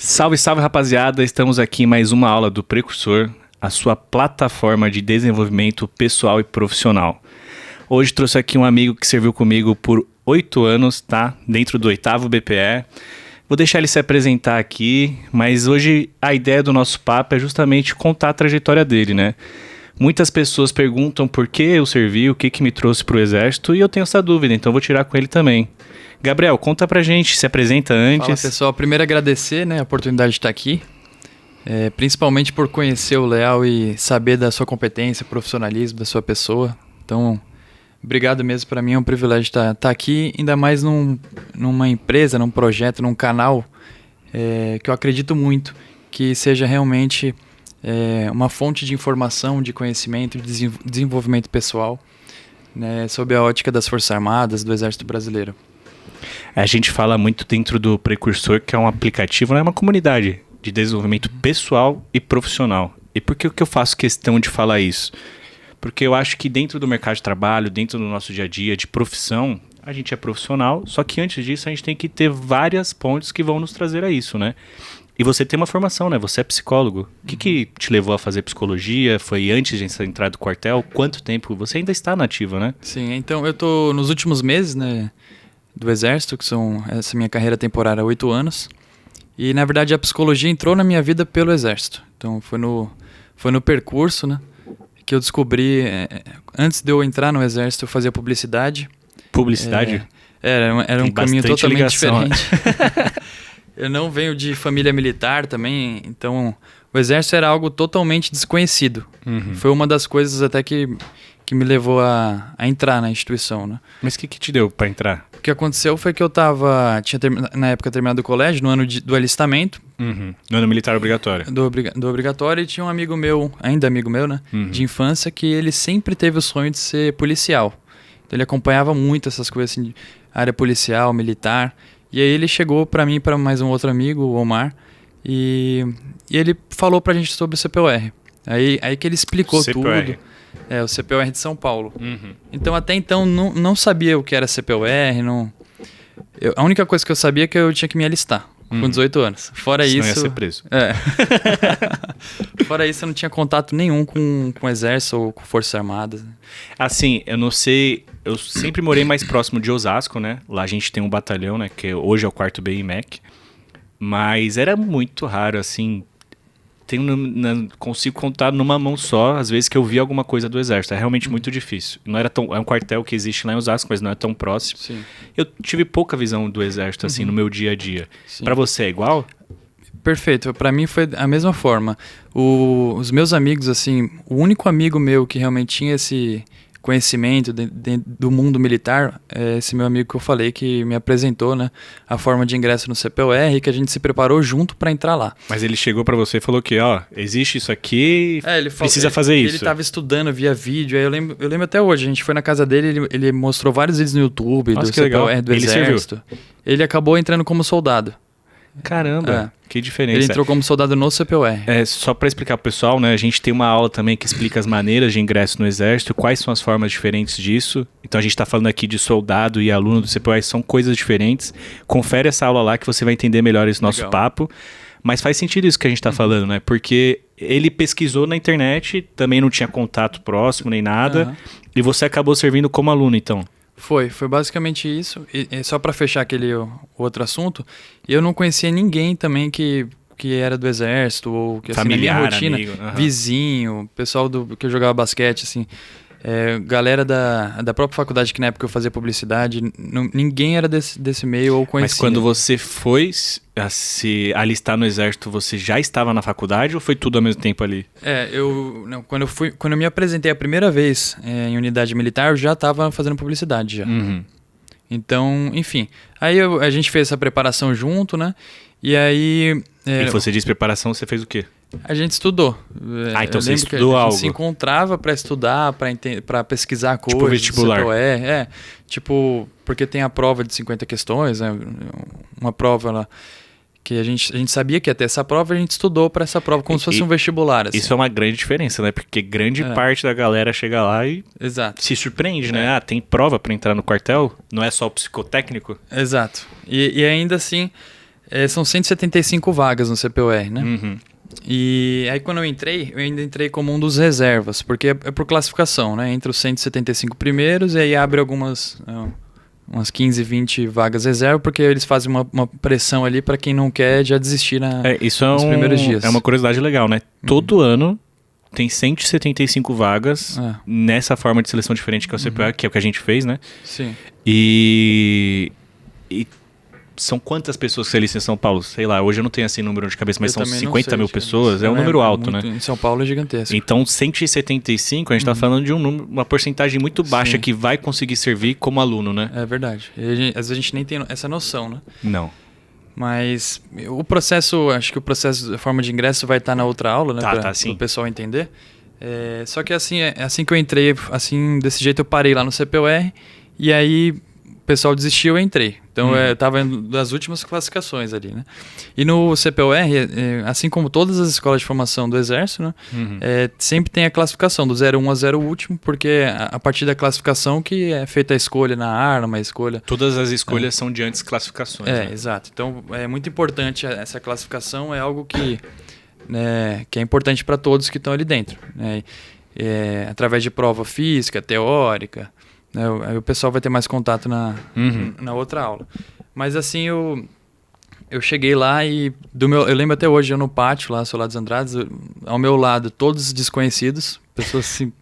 Salve, salve rapaziada, estamos aqui em mais uma aula do Precursor, a sua plataforma de desenvolvimento pessoal e profissional. Hoje trouxe aqui um amigo que serviu comigo por 8 anos, tá? Dentro do 8º BPE. Vou deixar ele se apresentar aqui, mas hoje a ideia do nosso papo é justamente contar a trajetória dele, né? Muitas pessoas perguntam por que eu servi, o que me trouxe para o Exército, e eu tenho essa dúvida, então vou tirar com ele também. Gabriel, conta pra gente, se apresenta antes. Fala pessoal, primeiro agradecer, né, a oportunidade de estar aqui, principalmente por conhecer o Leal e saber da sua competência, profissionalismo, da sua pessoa. Então, obrigado mesmo, para mim é um privilégio estar aqui, ainda mais numa empresa, num projeto, num canal que eu acredito muito que seja realmente uma fonte de informação, de conhecimento, de desenvolvimento pessoal, né, sob a ótica das Forças Armadas, do Exército Brasileiro. A gente fala muito dentro do Precursor, que é um aplicativo, é uma comunidade de desenvolvimento pessoal e profissional. E por que eu faço questão de falar isso? Porque eu acho que dentro do mercado de trabalho, dentro do nosso dia a dia de profissão, a gente é profissional, só que antes disso a gente tem que ter várias pontes que vão nos trazer a isso, né? E você tem uma formação, né? Você é psicólogo. O que te levou a fazer psicologia? Foi antes de você entrar do quartel? Quanto tempo? Você ainda está na ativa, né? Sim, então eu tô nos últimos meses, né, do Exército, que são essa minha carreira temporária há 8 anos. E, na verdade, a psicologia entrou na minha vida pelo Exército. Então, foi no percurso, né, que eu descobri... antes de eu entrar no Exército, eu fazia publicidade. Publicidade? Era um caminho totalmente ligação, diferente. Eu não venho de família militar também, então o Exército era algo totalmente desconhecido. Uhum. Foi uma das coisas até que me levou a entrar na instituição, né? Mas o que te deu para entrar? O que aconteceu foi que eu tinha na época terminado o colégio, no ano do alistamento. Uhum. No ano militar obrigatório. Do obrigatório, e tinha um amigo meu, ainda amigo meu, né? Uhum. De infância, que ele sempre teve o sonho de ser policial. Então ele acompanhava muito essas coisas assim, de área policial, militar. E aí ele chegou para mim e para mais um outro amigo, o Omar, e ele falou pra gente sobre o CPUR. Aí que ele explicou CPUR. tudo. O CPUR de São Paulo. Uhum. Então até então não sabia o que era CPUR, a única coisa que eu sabia é que eu tinha que me alistar com 18 anos. Fora Senão isso... ia ser preso. Fora isso, eu não tinha contato nenhum com o Exército ou com Forças Armadas. Assim, eu não sei... Eu sempre morei mais próximo de Osasco, né? Lá a gente tem um batalhão, né? Que hoje é o 4º BIMEC. Mas era muito raro, assim... Consigo contar numa mão só, às vezes, que eu vi alguma coisa do Exército. É realmente muito difícil. Não era é um quartel que existe lá em Osasco, mas não é tão próximo. Sim. Eu tive pouca visão do Exército, assim, no meu dia a dia. Sim. Pra você é igual? Perfeito. Pra mim foi a mesma forma. Os meus amigos, assim, o único amigo meu que realmente tinha esse conhecimento do mundo militar é esse meu amigo que eu falei, que me apresentou, né, a forma de ingresso no CPUR, e que a gente se preparou junto para entrar lá. Mas ele chegou pra você e falou que, existe isso aqui, precisa fazer isso. Ele estava estudando via vídeo, aí eu lembro até hoje, a gente foi na casa dele, ele mostrou vários vídeos no YouTube. Nossa, do que legal. CPUR, do Ele Exército. Ele acabou entrando como soldado. Caramba, que diferença. Ele entrou como soldado no CPUR. Só para explicar pro pessoal, né? A gente tem uma aula também que explica as maneiras de ingresso no Exército, quais são as formas diferentes disso. Então a gente está falando aqui de soldado e aluno do CPUR, são coisas diferentes. Confere essa aula lá que você vai entender melhor esse nosso papo. Mas faz sentido isso que a gente está falando, né? Porque ele pesquisou na internet, também não tinha contato próximo nem nada, e você acabou servindo como aluno, então. Foi basicamente isso. E só para fechar aquele outro assunto, eu não conhecia ninguém também que era do Exército, ou que, assim, familiar, na minha rotina, amigo, vizinho, pessoal que eu jogava basquete, assim, galera da própria faculdade, que na época eu fazia publicidade, ninguém era desse meio ou conhecia. Mas quando você foi se alistar no Exército, você já estava na faculdade ou foi tudo ao mesmo tempo ali? Quando eu me apresentei a primeira vez em unidade militar, eu já estava fazendo publicidade já. Uhum. Então, enfim, aí a gente fez essa preparação junto, né? E aí... E você diz preparação, você fez o quê? A gente estudou. Então você estudou algo? A gente se encontrava para estudar, para pesquisar coisas. Tipo vestibular. Tipo, porque tem a prova de 50 questões, né? Uma prova lá que a gente sabia que ia ter essa prova, a gente estudou para essa prova como se fosse um vestibular. Assim. Isso é uma grande diferença, né? Porque grande parte da galera chega lá e se surpreende, né? Tem prova para entrar no quartel? Não é só o psicotécnico? Exato. E ainda assim... São 175 vagas no CPUR, né? Uhum. E aí quando eu ainda entrei como um dos reservas, porque é por classificação, né? Entre os 175 primeiros e aí abre umas 15, 20 vagas reserva, porque eles fazem uma pressão ali para quem não quer já desistir nos primeiros dias. É uma curiosidade legal, né? Todo ano tem 175 vagas nessa forma de seleção diferente que é o CPUR, que é o que a gente fez, né? Sim. E são quantas pessoas que se alistam em São Paulo? Sei lá, hoje eu não tenho assim número de cabeça, mas são 50 mil pessoas. É um número alto, né? Em São Paulo é gigantesco. Então, 175, a gente tá falando de uma porcentagem muito baixa que vai conseguir servir como aluno, né? É verdade. Às vezes a gente nem tem essa noção, né? Não. Mas acho que o processo, a forma de ingresso vai estar na outra aula, né? Para o pessoal entender. Só que assim que eu entrei, assim, desse jeito eu parei lá no CPUR e aí o pessoal desistiu, eu entrei. Então eu estava das últimas classificações ali, né? E no CPUR, assim como todas as escolas de formação do Exército, né? Sempre tem a classificação do 01 a 0 último, porque a partir da classificação que é feita a escolha na arma, a escolha... Todas as escolhas são de antes classificações. Né? Exato. Então é muito importante essa classificação, é algo que é importante para todos que estão ali dentro. Né? Através de prova física, teórica... Aí o pessoal vai ter mais contato na outra aula. Mas assim, eu cheguei lá e eu lembro até hoje, eu no pátio lá, Solar dos Andrades, ao meu lado, todos desconhecidos, pessoas assim,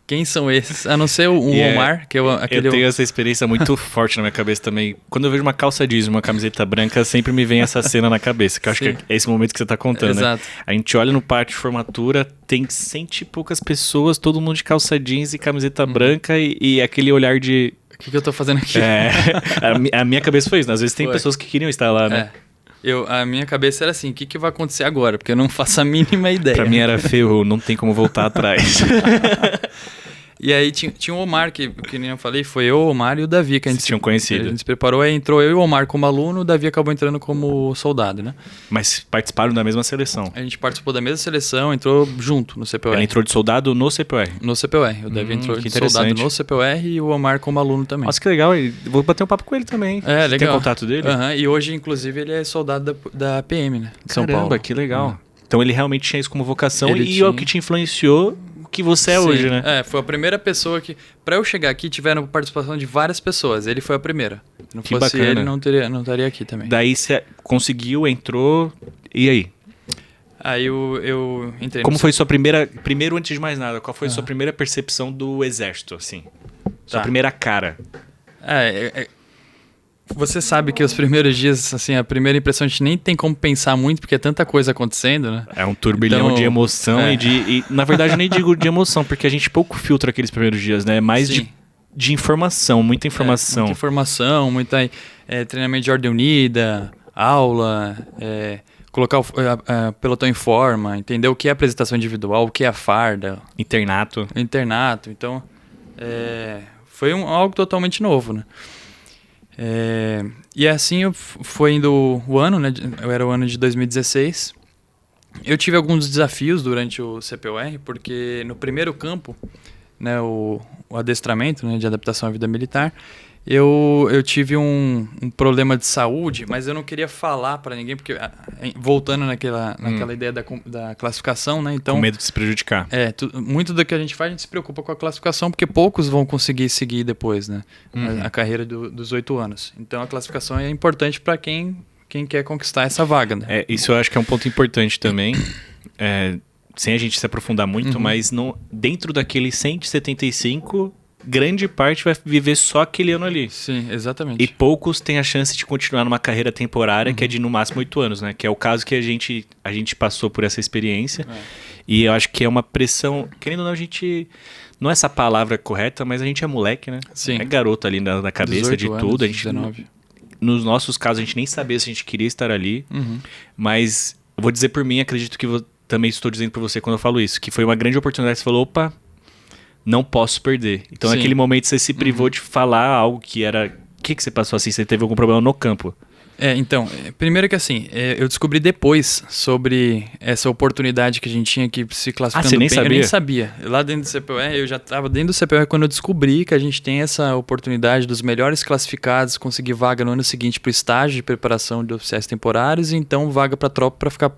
quem são esses? A não ser o Omar, que é aquele... Eu tenho essa experiência muito forte na minha cabeça também. Quando eu vejo uma calça jeans e uma camiseta branca, sempre me vem essa cena na cabeça, que eu acho que é esse momento que você tá contando, Exato. Né? A gente olha no pátio de formatura, tem 100 e poucas pessoas, todo mundo de calça jeans e camiseta branca e aquele olhar de... O que eu tô fazendo aqui? A minha cabeça foi isso, né? Às vezes tem pessoas que queriam estar lá, né? A minha cabeça era assim, o que vai acontecer agora? Porque eu não faço a mínima ideia. Pra mim era ferro, não tem como voltar atrás. E aí tinha o Omar, que nem eu falei, foi eu, o Omar e o Davi, que a gente tinham conhecido. A gente se preparou, aí entrou eu e o Omar como aluno, o Davi acabou entrando como soldado, né? Mas participaram da mesma seleção? A gente participou da mesma seleção, entrou junto no CPUR. Ele entrou de soldado no CPUR? No CPUR. O Davi entrou de soldado no CPUR e o Omar como aluno também. Nossa, que legal. Vou bater um papo com ele também. Legal. Tem contato dele? E hoje, inclusive, ele é soldado da PM, né? De São Paulo. Caramba, que legal. Então ele realmente tinha isso como vocação é o que te influenciou que você é hoje, né? Foi a primeira pessoa que... Pra eu chegar aqui, tiveram participação de várias pessoas. Ele foi a primeira. Se não fosse bacana. ele, não estaria aqui também. Daí você conseguiu, entrou... E aí? Aí eu entrei... Como foi sua primeira... Primeiro, antes de mais nada, qual foi a sua primeira percepção do Exército, assim? Sua primeira cara? Você sabe que os primeiros dias, assim, a primeira impressão a gente nem tem como pensar muito, porque é tanta coisa acontecendo, né? É um turbilhão de emoção e na verdade eu nem digo de emoção, porque a gente pouco filtra aqueles primeiros dias, né? É mais de informação, muita informação. Muita informação, muita treinamento de ordem unida, aula, colocar o pelotão em forma, entender o que é apresentação individual, o que é a farda. Internato. Então, foi algo totalmente novo, né? E assim foi indo o ano, né? Eu era o ano de 2016. Eu tive alguns desafios durante o CPUR, porque no primeiro campo, né, o adestramento, né, de adaptação à vida militar, eu tive um problema de saúde, mas eu não queria falar para ninguém, porque voltando naquela ideia da classificação, né? Então, com medo de se prejudicar. Muito do que a gente faz, a gente se preocupa com a classificação, porque poucos vão conseguir seguir depois, né? A carreira dos 8 anos. Então a classificação é importante para quem quer conquistar essa vaga, né? Isso eu acho que é um ponto importante também. Sem a gente se aprofundar muito, mas dentro daquele 175... grande parte vai viver só aquele ano ali. Sim, exatamente. E poucos têm a chance de continuar numa carreira temporária que é de no máximo 8 anos, né? Que é o caso que a gente passou por essa experiência. E eu acho que é uma pressão... Querendo ou não, a gente... Não é essa palavra correta, mas a gente é moleque, né? Sim. É garoto ali na cabeça de anos, tudo. A gente, 19. Nos nossos casos, a gente nem sabia se a gente queria estar ali. Mas eu vou dizer por mim, acredito que também estou dizendo por você quando eu falo isso, que foi uma grande oportunidade. Você falou, opa... não posso perder. Então, naquele momento, você se privou de falar algo que era... O que você passou assim? Você teve algum problema no campo? Primeiro que assim, eu descobri depois sobre essa oportunidade que a gente tinha que se classificando você nem bem. sabia? Eu nem sabia. Lá dentro do CPUR, eu já estava dentro do CPUR quando eu descobri que a gente tem essa oportunidade dos melhores classificados conseguir vaga no ano seguinte para o estágio de preparação de oficiais temporários e então vaga para a tropa para ficar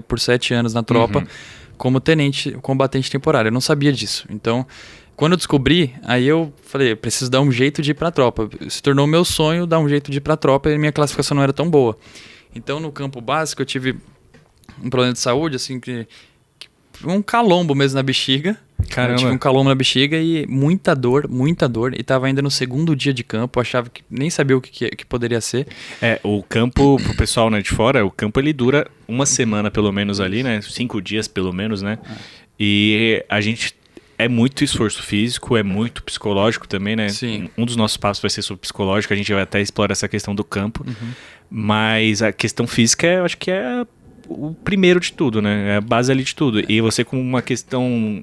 por 7 anos na tropa como tenente, combatente temporário. Eu não sabia disso. Então, quando eu descobri, aí eu falei, eu preciso dar um jeito de ir pra tropa. Se tornou meu sonho dar um jeito de ir pra tropa e minha classificação não era tão boa. Então, no campo básico, eu tive um problema de saúde, assim, que um calombo mesmo na bexiga. Caramba. Eu tive um calombo na bexiga e muita dor. E tava ainda no segundo dia de campo, eu achava que nem sabia o que poderia ser. O campo, pro pessoal, né, de fora, o campo ele dura uma semana pelo menos ali, né? 5 dias pelo menos, né? E a gente... É muito esforço físico, é muito psicológico também, né? Sim. Um dos nossos passos vai ser sobre psicológico, a gente vai até explorar essa questão do campo. Mas a questão física, eu acho que é o primeiro de tudo, né? É a base ali de tudo. E você com uma questão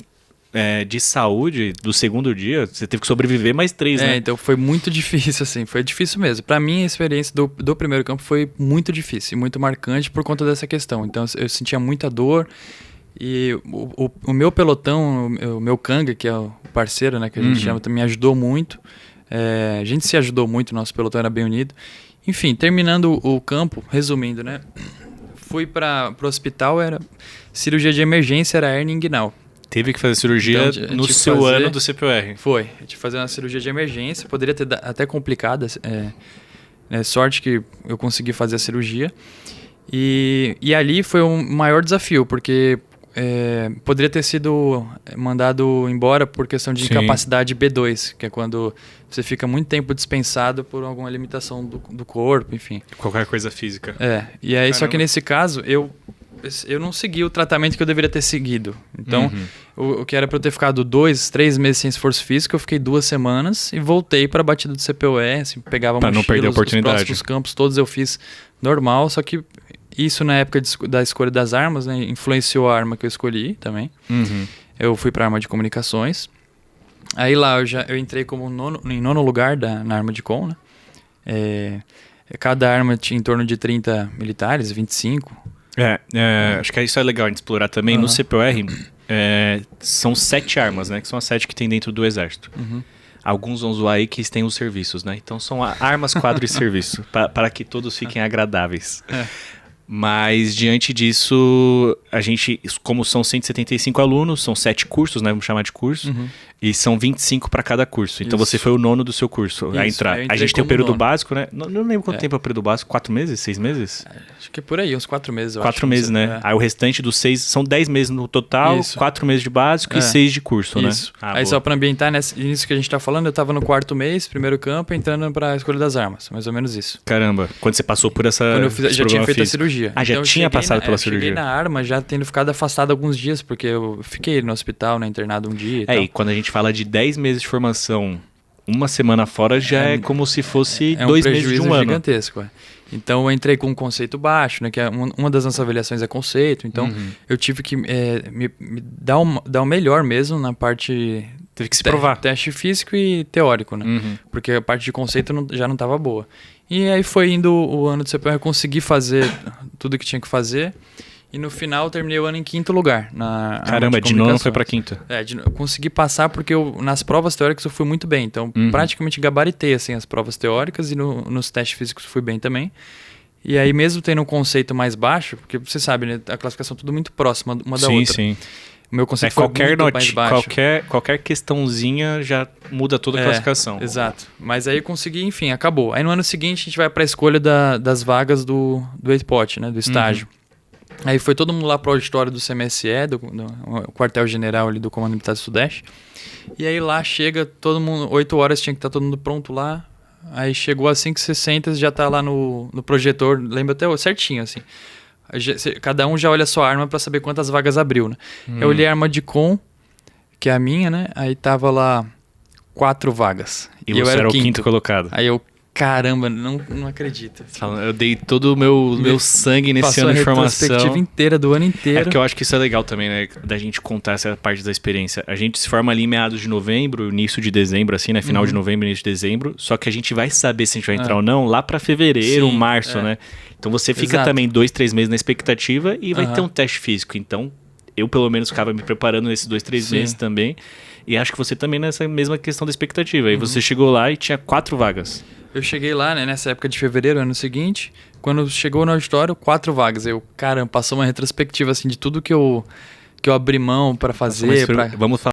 de saúde, do segundo dia, você teve que sobreviver mais 3, né? Então foi muito difícil, assim, foi difícil mesmo. Pra mim, a experiência do primeiro campo foi muito difícil, muito marcante por conta dessa questão. Então eu sentia muita dor. E o meu pelotão, o meu canga, que é o parceiro, né, que a gente chama, também ajudou muito. A gente se ajudou muito, nosso pelotão era bem unido. Enfim, terminando o campo, resumindo, né, fui pro hospital, era cirurgia de emergência, era hernia inguinal. Teve que fazer cirurgia Então, no seu ano do CPUR. Foi, eu tive que fazer uma cirurgia de emergência, poderia ter até complicada, sorte que eu consegui fazer a cirurgia. E ali foi o maior desafio, porque... poderia ter sido mandado embora por questão de incapacidade B2, que é quando você fica muito tempo dispensado por alguma limitação do corpo, enfim. Qualquer coisa física. E aí, só que nesse caso, eu não segui o tratamento que eu deveria ter seguido. Então, o que era para eu ter ficado 2, 3 meses sem esforço físico, eu fiquei 2 semanas e voltei para a batida do CPUE, assim, pegava pra não perder a oportunidade. Os próximos campos todos eu fiz normal, só que isso na época da escolha das armas, né, influenciou a arma que eu escolhi também. Eu fui para arma de comunicações. Aí lá eu entrei como em nono lugar na arma de com, né? Cada arma tinha em torno de 30 militares, 25. Acho que isso é legal a gente explorar também. No CPUR são 7 armas, né? Que são as 7 que tem dentro do exército. Alguns vão zoar aí que têm os serviços, né? Então são armas, quadro e serviço, para que todos fiquem agradáveis. Mas, diante disso, a gente, como são 175 alunos, são 7 cursos, né? Vamos chamar de curso. E são 25 para cada curso. Então, você foi o nono do seu curso a entrar. A gente tem o período básico, né? Não lembro quanto tempo é o período básico. 4 meses? 6 meses? Acho que é por aí, uns 4 meses, eu 4 meses, né? Aí o restante dos 6, são 10 meses no total, 4 meses de básico e 6 de curso, né? Aí, só para ambientar, nisso que a gente tá falando, eu tava no 4º mês, primeiro campo, entrando para a escolha das armas. Mais ou menos isso. Caramba, quando você passou por essa... Quando eu já tinha feito a cirurgia. Ah, já tinha passado pela cirurgia. Eu cheguei na arma já tendo ficado afastado alguns dias, porque eu fiquei no hospital, né, internado um dia e tal. E quando a gente fala de 10 meses de formação, uma semana fora já é como se fosse 2 meses de um ano. Gigantesco. Então eu entrei com um conceito baixo, né, que é uma das nossas avaliações é conceito, então eu tive que me dar o melhor mesmo na parte... Teve que se provar. Teste físico e teórico, né? Porque a parte de conceito já não estava boa. E aí foi indo o ano do CPUR, eu consegui fazer tudo que tinha que fazer. E no final eu terminei o ano em 5º lugar. Caramba, de nono foi pra 5º. Eu consegui passar porque nas provas teóricas eu fui muito bem. Então praticamente gabaritei assim, as provas teóricas e nos testes físicos fui bem também. E aí mesmo tendo um conceito mais baixo, porque você sabe, né, a classificação é tudo muito próxima uma da outra. Sim. O meu conceito foi muito mais baixo. Qualquer questãozinha já muda toda a classificação. Exato. Mas aí eu consegui, enfim, acabou. Aí no ano seguinte a gente vai para a escolha das vagas do EIPOT, né, do estágio. Aí foi todo mundo lá pro auditório do CMSE, do quartel-general ali do Comando Militar do Sudeste. E aí lá chega todo mundo, 8 horas tinha que estar todo mundo pronto lá. Aí chegou às 5h60, já tá lá no projetor, lembro até certinho, assim. Cada um já olha a sua arma para saber quantas vagas abriu, né? Eu olhei a arma de com, que é a minha, né? Aí tava lá 4 vagas. E você era o 5º colocado. Aí eu, caramba, não acredito. Eu dei todo o meu sangue nesse ano de formação. A retrospectiva inteira, do ano inteiro. É porque eu acho que isso é legal também, né? Da gente contar essa parte da experiência. A gente se forma ali em meados de novembro, início de dezembro, assim, né? Final de novembro, início de dezembro. Só que a gente vai saber se a gente vai entrar ou não lá pra fevereiro, março, né? Então você fica também 2, 3 meses na expectativa e vai ter um teste físico. Então, eu pelo menos ficava me preparando nesses 2, 3 meses também. E acho que você também nessa mesma questão da expectativa. Aí você chegou lá e tinha 4 vagas. Eu cheguei lá, né, nessa época de fevereiro, ano seguinte. Quando chegou no auditório, 4 vagas. Eu, caramba, passou uma retrospectiva, assim, de tudo que eu abri mão pra fazer. Nossa, vamos falar